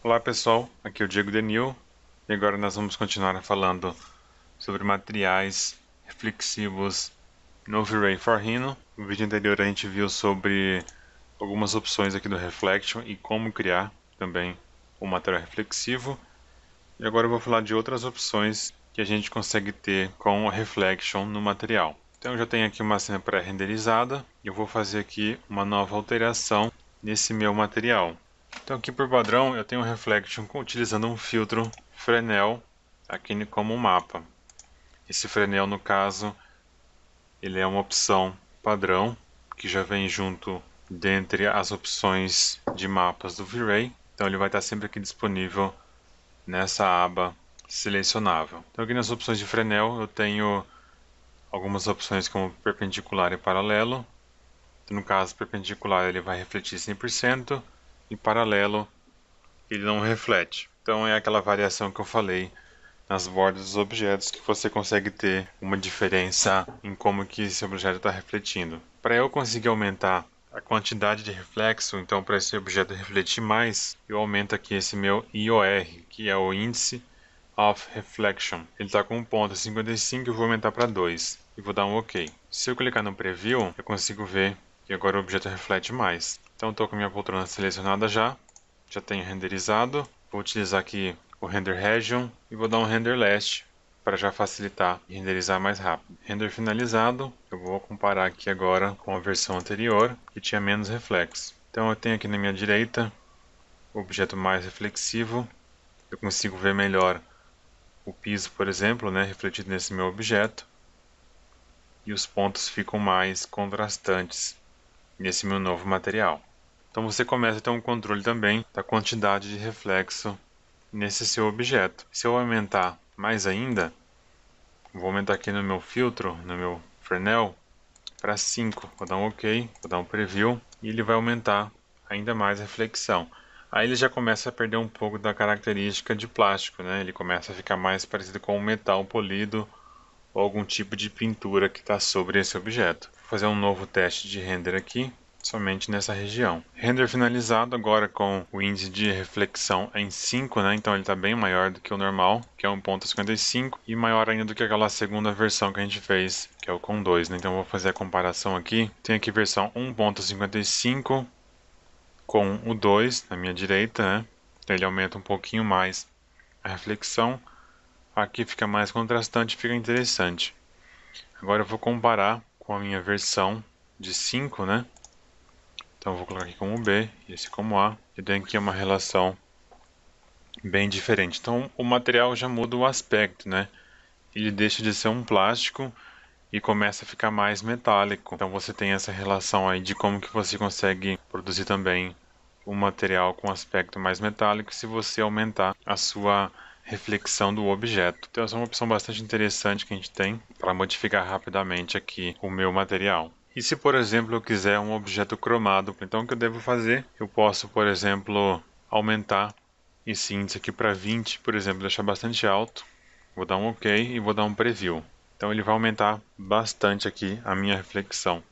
Olá pessoal, aqui é o Diego Denil e agora nós vamos continuar falando sobre materiais reflexivos no V-Ray for Rhino. No vídeo anterior a gente viu sobre algumas opções aqui do Reflection e como criar também um material reflexivo. E agora eu vou falar de outras opções que a gente consegue ter com o Reflection no material. Então eu já tenho aqui uma cena pré-renderizada e eu vou fazer aqui uma nova alteração nesse meu material. Então aqui por padrão eu tenho um Reflection utilizando um filtro Fresnel aqui como mapa. Esse Fresnel no caso ele é uma opção padrão que já vem junto dentre as opções de mapas do V-Ray. Então ele vai estar sempre aqui disponível nessa aba selecionável. Então aqui nas opções de Fresnel eu tenho algumas opções como perpendicular e paralelo. Então, no caso perpendicular ele vai refletir 100% e paralelo ele não reflete. Então é aquela variação que eu falei nas bordas dos objetos que você consegue ter uma diferença em como que esse objeto está refletindo. Para eu conseguir aumentar a quantidade de reflexo, então para esse objeto refletir mais, eu aumento aqui esse meu IOR, que é o Índice of Reflection. Ele está com 1.55 e eu vou aumentar para 2 e vou dar um OK. Se eu clicar no Preview, eu consigo ver que agora o objeto reflete mais. Então estou com a minha poltrona selecionada já tenho renderizado. Vou utilizar aqui o Render Region e vou dar um Render Last para já facilitar e renderizar mais rápido. Render finalizado, eu vou comparar aqui agora com a versão anterior, que tinha menos reflexo. Então eu tenho aqui na minha direita o objeto mais reflexivo. Eu consigo ver melhor o piso, por exemplo, refletido nesse meu objeto. E os pontos ficam mais contrastantes nesse meu novo material. Então você começa a ter um controle também da quantidade de reflexo nesse seu objeto. Se eu aumentar mais ainda, vou aumentar aqui no meu filtro, no meu Fresnel, para 5. Vou dar um OK, vou dar um Preview e ele vai aumentar ainda mais a reflexão. Aí ele já começa a perder um pouco da característica de plástico, Ele começa a ficar mais parecido com um metal polido ou algum tipo de pintura que está sobre esse objeto. Vou fazer um novo teste de render aqui, somente nessa região. Render finalizado agora com o índice de reflexão em 5, Então ele está bem maior do que o normal, que é 1.55, e maior ainda do que aquela segunda versão que a gente fez, que é o com 2, Então eu vou fazer a comparação aqui. Tem aqui versão 1.55 com o 2 na minha direita, Então ele aumenta um pouquinho mais a reflexão. Aqui fica mais contrastante, fica interessante. Agora eu vou comparar com a minha versão de 5, Então eu vou colocar aqui como B e esse como A. E tem aqui uma relação bem diferente. Então o material já muda o aspecto, Ele deixa de ser um plástico e começa a ficar mais metálico. Então você tem essa relação aí de como que você consegue produzir também um material com aspecto mais metálico se você aumentar a sua reflexão do objeto. Então essa é uma opção bastante interessante que a gente tem para modificar rapidamente aqui o meu material. E se, por exemplo, eu quiser um objeto cromado, então o que eu devo fazer? Eu posso, por exemplo, aumentar esse índice aqui para 20, por exemplo, deixar bastante alto. Vou dar um OK e vou dar um Preview. Então ele vai aumentar bastante aqui a minha reflexão.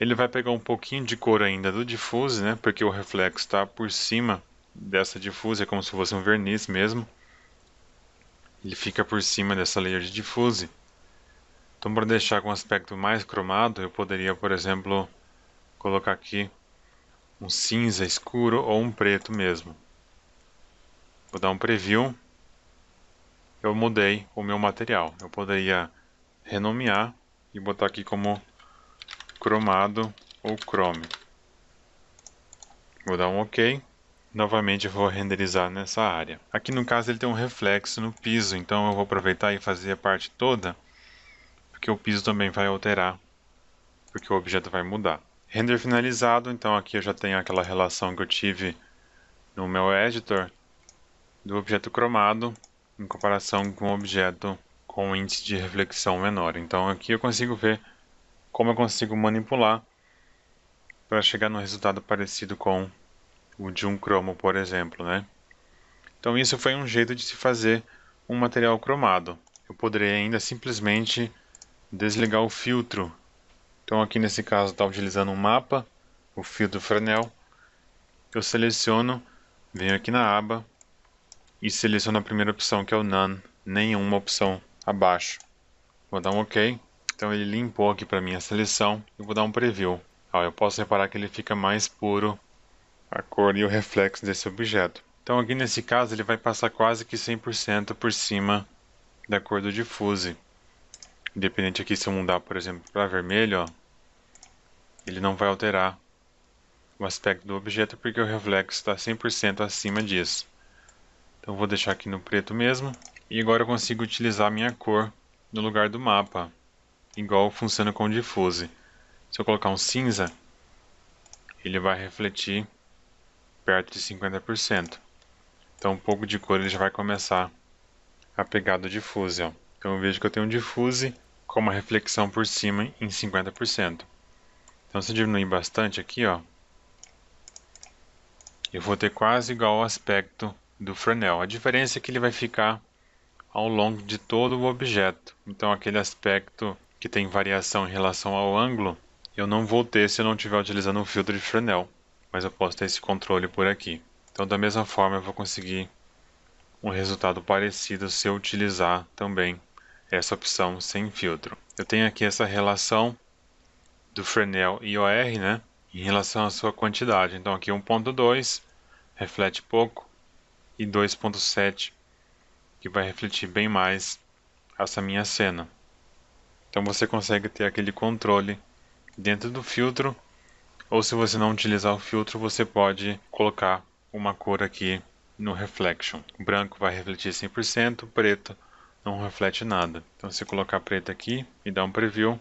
Ele vai pegar um pouquinho de cor ainda do diffuse, porque o reflexo está por cima dessa diffuse, é como se fosse um verniz mesmo. Ele fica por cima dessa layer de diffuse. Então, para deixar com um aspecto mais cromado, eu poderia, por exemplo, colocar aqui um cinza escuro ou um preto mesmo. Vou dar um Preview. Eu mudei o meu material. Eu poderia renomear e botar aqui como cromado ou chrome. Vou dar um OK. Novamente eu vou renderizar nessa área. Aqui no caso ele tem um reflexo no piso, então eu vou aproveitar e fazer a parte toda, porque o piso também vai alterar, porque o objeto vai mudar. Render finalizado, então aqui eu já tenho aquela relação que eu tive no meu editor do objeto cromado em comparação com o objeto com um índice de reflexão menor. Então aqui eu consigo ver como eu consigo manipular para chegar no resultado parecido com o de um cromo, por exemplo, Então isso foi um jeito de se fazer um material cromado. Eu poderia ainda simplesmente desligar o filtro. Então aqui nesse caso está utilizando um mapa, o filtro Fresnel. Eu seleciono venho aqui na aba e seleciono a primeira opção, que é o None, nenhuma opção abaixo. Vou dar um OK. Então ele limpou aqui para mim a seleção e vou dar um Preview. Ó, eu posso reparar que ele fica mais puro a cor e o reflexo desse objeto. Então aqui nesse caso ele vai passar quase que 100% por cima da cor do Diffuse. Independente aqui se eu mudar, por exemplo, para vermelho, ó, ele não vai alterar o aspecto do objeto porque o reflexo está 100% acima disso. Então vou deixar aqui no preto mesmo. E agora eu consigo utilizar a minha cor no lugar do mapa, igual funciona com o Diffuse. Se eu colocar um cinza, ele vai refletir perto de 50%. Então um pouco de cor ele já vai começar a pegar do Diffuse. Ó. Então eu vejo que eu tenho um Diffuse com uma reflexão por cima em 50%. Então se eu diminuir bastante aqui, ó, eu vou ter quase igual ao aspecto do Fresnel. A diferença é que ele vai ficar ao longo de todo o objeto. Então aquele aspecto que tem variação em relação ao ângulo, eu não vou ter se eu não estiver utilizando o filtro de Fresnel. Mas eu posso ter esse controle por aqui. Então da mesma forma eu vou conseguir um resultado parecido se eu utilizar também essa opção sem filtro. Eu tenho aqui essa relação do Fresnel IOR, né, em relação à sua quantidade. Então aqui 1.2 reflete pouco e 2.7 que vai refletir bem mais essa minha cena. Então você consegue ter aquele controle dentro do filtro, ou se você não utilizar o filtro, você pode colocar uma cor aqui no Reflection. O branco vai refletir 100%, o preto não reflete nada. Então se eu colocar preto aqui e dar um Preview,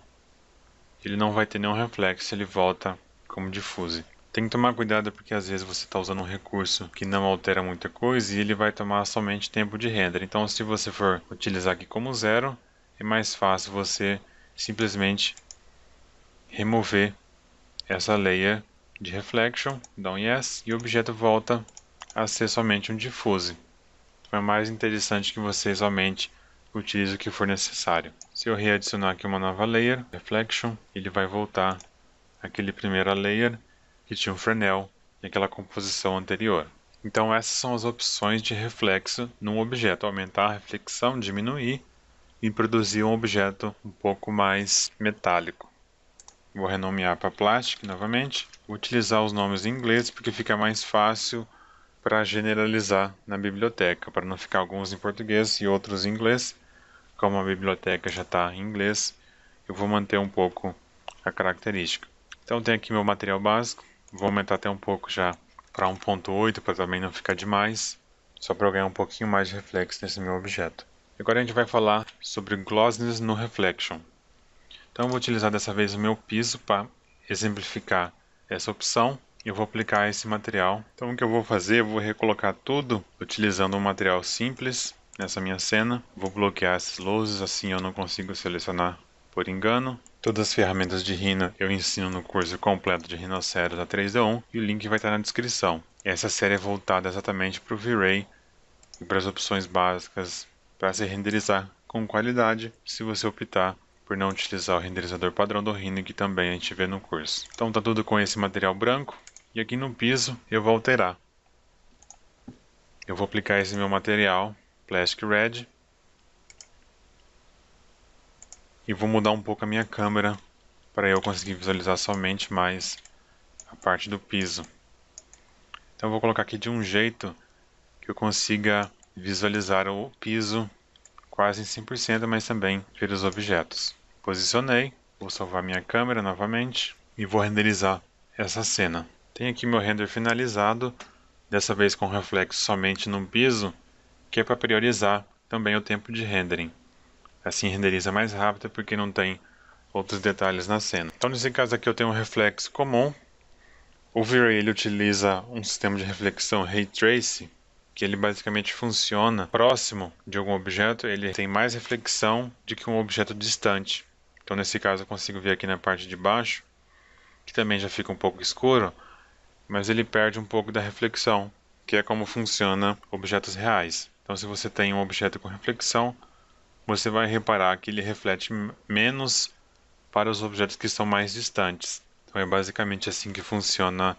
ele não vai ter nenhum reflexo, ele volta como Diffuse. Tem que tomar cuidado porque às vezes você está usando um recurso que não altera muita coisa e ele vai tomar somente tempo de render. Então se você for utilizar aqui como 0, é mais fácil você simplesmente remover essa layer de Reflection, dá um Yes, e o objeto volta a ser somente um Diffuse. Então é mais interessante que você somente utilize o que for necessário. Se eu readicionar aqui uma nova layer, Reflection, ele vai voltar àquele primeira layer que tinha um Fresnel e aquela composição anterior. Então essas são as opções de reflexo num objeto, aumentar a reflexão, diminuir e produzir um objeto um pouco mais metálico. Vou renomear para Plastic novamente, vou utilizar os nomes em inglês porque fica mais fácil para generalizar na biblioteca, para não ficar alguns em português e outros em inglês. Como a biblioteca já está em inglês, eu vou manter um pouco a característica. Então tem aqui meu material básico, vou aumentar até um pouco já para 1.8 para também não ficar demais, só para eu ganhar um pouquinho mais de reflexo nesse meu objeto. Agora a gente vai falar sobre Glossiness no Reflection. Então eu vou utilizar dessa vez o meu piso para exemplificar essa opção. Eu vou aplicar esse material. Então o que eu vou fazer, eu vou recolocar tudo utilizando um material simples nessa minha cena. Vou bloquear essas luzes, assim eu não consigo selecionar por engano. Todas as ferramentas de Rhino eu ensino no curso completo de Rhinoceros da 3D1 e o link vai estar na descrição. Essa série é voltada exatamente para o V-Ray e para as opções básicas para se renderizar com qualidade, se você optar por não utilizar o renderizador padrão do Rhino que também a gente vê no curso. Então tá tudo com esse material branco e aqui no piso eu vou alterar. Eu vou aplicar esse meu material Plastic Red e vou mudar um pouco a minha câmera para eu conseguir visualizar somente mais a parte do piso. Então eu vou colocar aqui de um jeito que eu consiga visualizar o piso quase em 100%, mas também ver os objetos. Posicionei, vou salvar minha câmera novamente e vou renderizar essa cena. Tem aqui meu render finalizado, dessa vez com reflexo somente no piso, que é para priorizar também o tempo de rendering. Assim renderiza mais rápido porque não tem outros detalhes na cena. Então nesse caso aqui eu tenho um reflexo comum. O V-Ray ele utiliza um sistema de reflexão Ray Trace, que ele basicamente funciona próximo de algum objeto, ele tem mais reflexão do que um objeto distante. Então nesse caso eu consigo ver aqui na parte de baixo, que também já fica um pouco escuro, mas ele perde um pouco da reflexão, que é como funciona objetos reais. Então se você tem um objeto com reflexão, você vai reparar que ele reflete menos para os objetos que estão mais distantes. Então é basicamente assim que funciona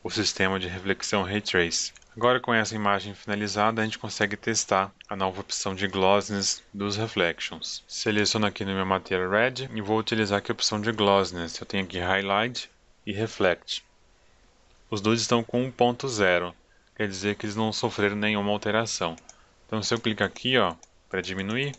o sistema de reflexão Ray Trace. Agora com essa imagem finalizada, a gente consegue testar a nova opção de Glossiness dos Reflections. Seleciono aqui no meu Material Red e vou utilizar aqui a opção de Glossiness. Eu tenho aqui Highlight e Reflect. Os dois estão com 1.0, quer dizer que eles não sofreram nenhuma alteração. Então se eu clicar aqui, para diminuir,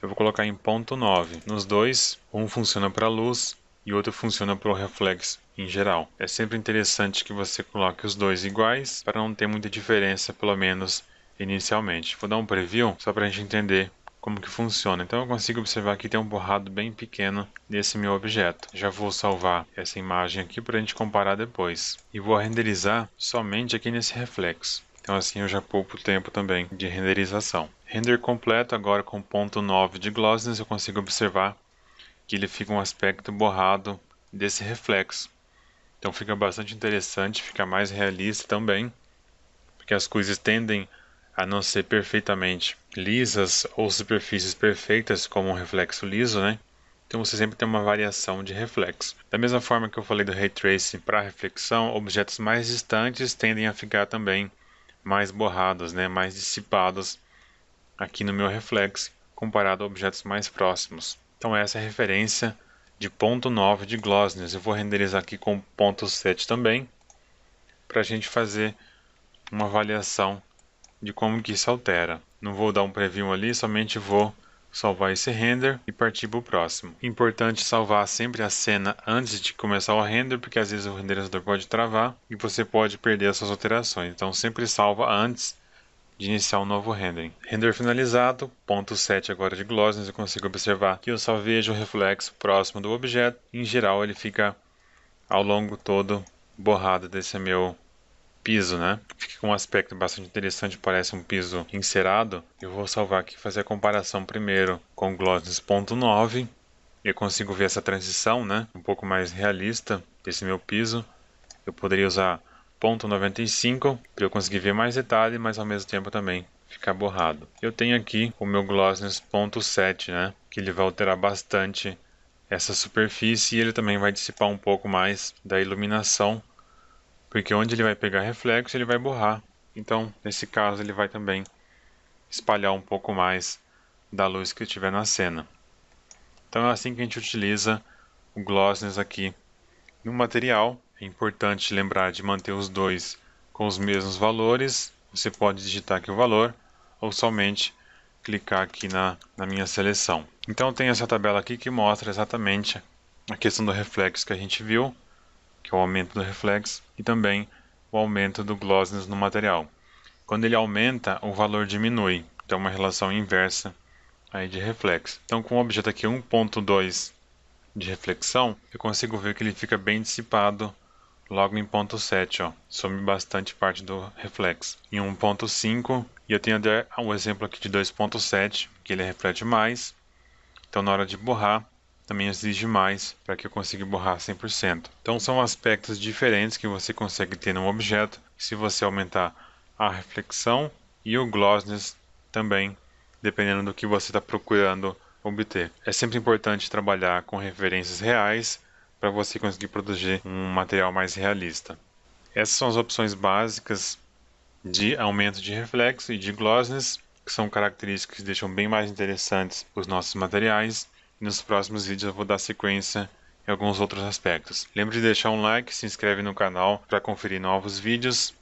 eu vou colocar em 0.9. Nos dois, um funciona para luz e o outro funciona para o reflexo em geral. É sempre interessante que você coloque os dois iguais para não ter muita diferença, pelo menos inicialmente. Vou dar um preview só para a gente entender como que funciona. Então eu consigo observar que tem um borrado bem pequeno nesse meu objeto. Já vou salvar essa imagem aqui para a gente comparar depois. E vou renderizar somente aqui nesse reflexo. Então assim eu já poupo o tempo também de renderização. Render completo agora com 0.9 de glossiness, eu consigo observar que ele fica um aspecto borrado desse reflexo. Então fica bastante interessante, fica mais realista também, porque as coisas tendem a não ser perfeitamente lisas ou superfícies perfeitas como um reflexo liso, né? Então você sempre tem uma variação de reflexo. Da mesma forma que eu falei do Ray Tracing para reflexão, objetos mais distantes tendem a ficar também mais borrados, né? Mais dissipados aqui no meu reflexo, comparado a objetos mais próximos. Então essa é a referência de 0.9 de glossiness. Eu vou renderizar aqui com 0.7 também, para a gente fazer uma avaliação de como que isso altera. Não vou dar um preview ali, somente vou salvar esse render e partir para o próximo. Importante salvar sempre a cena antes de começar o render, porque às vezes o renderizador pode travar e você pode perder essas alterações. Então sempre salva antes de iniciar um novo rendering. Render finalizado, 0.7 agora de glossiness, eu consigo observar que eu só vejo o reflexo próximo do objeto. Em geral ele fica ao longo todo borrado desse meu piso, né? Fica com um aspecto bastante interessante, parece um piso encerado. Eu vou salvar aqui e fazer a comparação primeiro com o glossiness 0.9. Eu consigo ver essa transição, né? Um pouco mais realista desse meu piso. Eu poderia usar 0.95 para eu conseguir ver mais detalhe, mas ao mesmo tempo também ficar borrado. Eu tenho aqui o meu glossiness 0.7, né? Que ele vai alterar bastante essa superfície e ele também vai dissipar um pouco mais da iluminação, porque onde ele vai pegar reflexo ele vai borrar. Então, nesse caso, ele vai também espalhar um pouco mais da luz que estiver na cena. Então é assim que a gente utiliza o glossiness aqui no material. É importante lembrar de manter os dois com os mesmos valores. Você pode digitar aqui o valor ou somente clicar aqui na minha seleção. Então tem essa tabela aqui que mostra exatamente a questão do reflexo que a gente viu, que é o aumento do reflexo, e também o aumento do glossiness no material. Quando ele aumenta, o valor diminui. Então é uma relação inversa aí de reflexo. Então com o objeto aqui 1.2 de reflexão, eu consigo ver que ele fica bem dissipado logo em 0.7, some bastante parte do reflexo. Em 1.5, e eu tenho até um exemplo aqui de 2.7, que ele reflete mais. Então na hora de borrar, também exige mais para que eu consiga borrar 100%. Então são aspectos diferentes que você consegue ter no objeto, se você aumentar a reflexão e o glossiness também, dependendo do que você está procurando obter. É sempre importante trabalhar com referências reais para você conseguir produzir um material mais realista. Essas são as opções básicas de aumento de reflexo e de glossiness, que são características que deixam bem mais interessantes os nossos materiais. E nos próximos vídeos eu vou dar sequência em alguns outros aspectos. Lembre de deixar um like, se inscreve no canal para conferir novos vídeos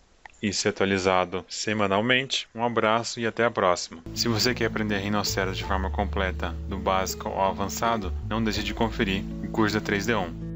e ser atualizado semanalmente. Um abraço e até a próxima. Se você quer aprender Rhinoceros de forma completa, do básico ao avançado, não deixe de conferir o curso da 3D1.